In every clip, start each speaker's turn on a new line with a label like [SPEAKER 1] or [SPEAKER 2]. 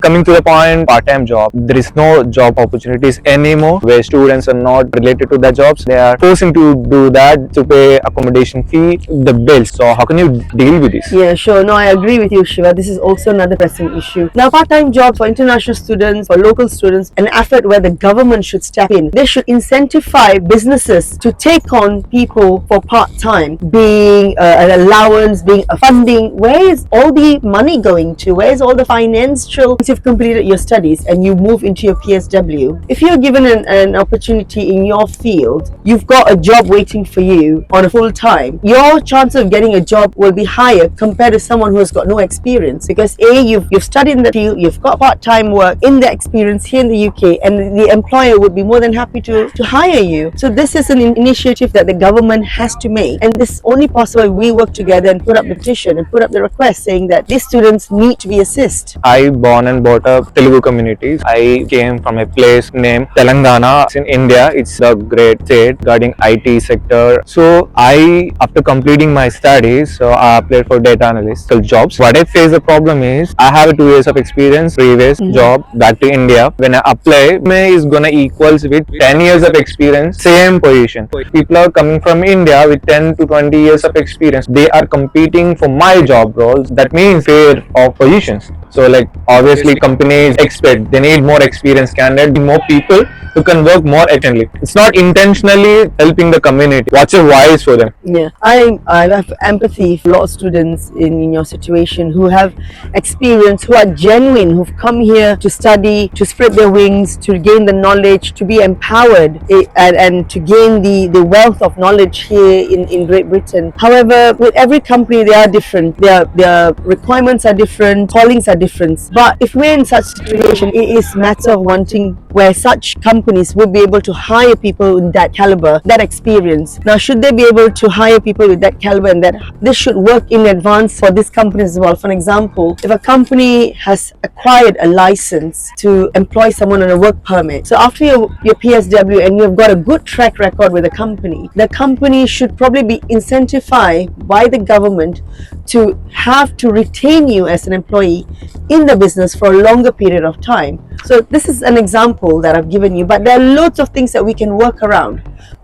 [SPEAKER 1] Coming to the point, part-time job. There is no job opportunities anymore where students are not related to their jobs. They are forcing to do that to pay accommodation fee, the bills. So how can you deal with this?
[SPEAKER 2] Yeah, sure. No, I agree with you, Shiva. This is also another pressing issue. Now, part-time jobs for international students, for local students, an effort where the government should step in. They should incentivize businesses to take on people for part-time, being an allowance, being a funding. Where is all the money going to? Where is all the financial? Once you've completed your studies and you move into your PSW, if you're given an opportunity in your field, you've got a job waiting for you on a full time, your chance of getting a job will be higher compared to someone who has got no experience, because you've studied in the field, you've got part-time work in the experience here in the UK, and the employer would be more than happy to hire you. So this is an initiative that the government has to make, and this is only possible if we work together and put up the petition and put up the request saying that these students need to be assessed.
[SPEAKER 1] I born and brought up Telugu communities. I came from a place named Telangana. It's in India. It's a great state regarding IT sector. So after completing my studies, so I applied for data analytical jobs. What I face the problem is I have 2 years of experience, previous job back to India. When I apply, my is gonna equals with 10 years of experience, same position. People are coming from India with 10 to 20 years of experience. They are competing for my job roles. That means fair of positions. So like obviously companies expect they need more experienced candidates, more people who can work more efficiently. It's not intentionally helping the community. What's your voice for them?
[SPEAKER 2] Yeah, I have empathy for a lot of students in your situation who have experience, who are genuine, who've come here to study, to spread their wings, to gain the knowledge, to be empowered, and to gain the wealth of knowledge here in Great Britain. However, with every company, they are different. Their requirements are different, callings are different. But if we're in such situation, it is a matter of wanting where such companies would be able to hire people in that caliber, that experience. Now, should they be able to hire people with that caliber, and that this should work in advance for these companies as well. For example, if a company has acquired a license to employ someone on a work permit, so after your PSW and you've got a good track record with the company should probably be incentivized by the government to have to retain you as an employee in the business for a longer period of time. So this is an example that I've given you, but there are loads of things that we can work around.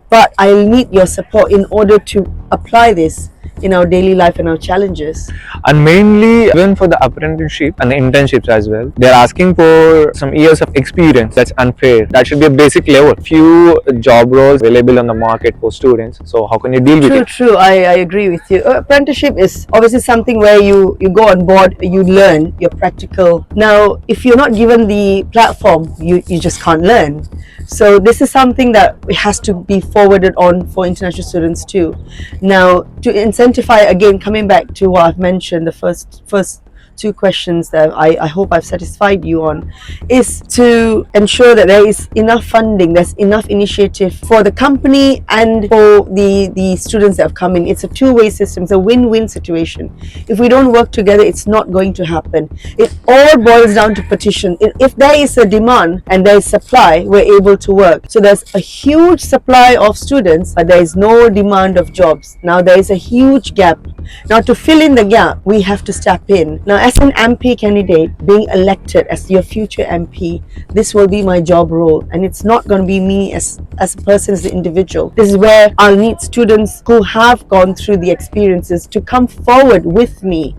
[SPEAKER 2] But I'll need your support in order to apply this in our daily life and our challenges.
[SPEAKER 1] And mainly even for the apprenticeship and the internships as well, they're asking for some years of experience. That's unfair. That should be a basic level. Few job roles available on the market for students. So how can you deal with it?
[SPEAKER 2] True. I agree with you. Apprenticeship is obviously something where you go on board, you learn, you're practical. Now, if you're not given the platform, you just can't learn. So this is something that has to be forwarded on for international students too. Now, to incentivize, again, coming back to what I've mentioned, the first two questions that I hope I've satisfied you on, is to ensure that there is enough funding, there's enough initiative for the company and for the students that have come in. It's a two-way system, it's a win-win situation. If we don't work together, it's not going to happen. It all boils down to petition. If there is a demand and there is supply, we're able to work. So there's a huge supply of students, but there is no demand of jobs. Now there is a huge gap. Now to fill in the gap, we have to step in. Now as an MP candidate, being elected as your future MP, this will be my job role, and it's not going to be me as a person, as an individual. This is where I'll need students who have gone through the experiences to come forward with me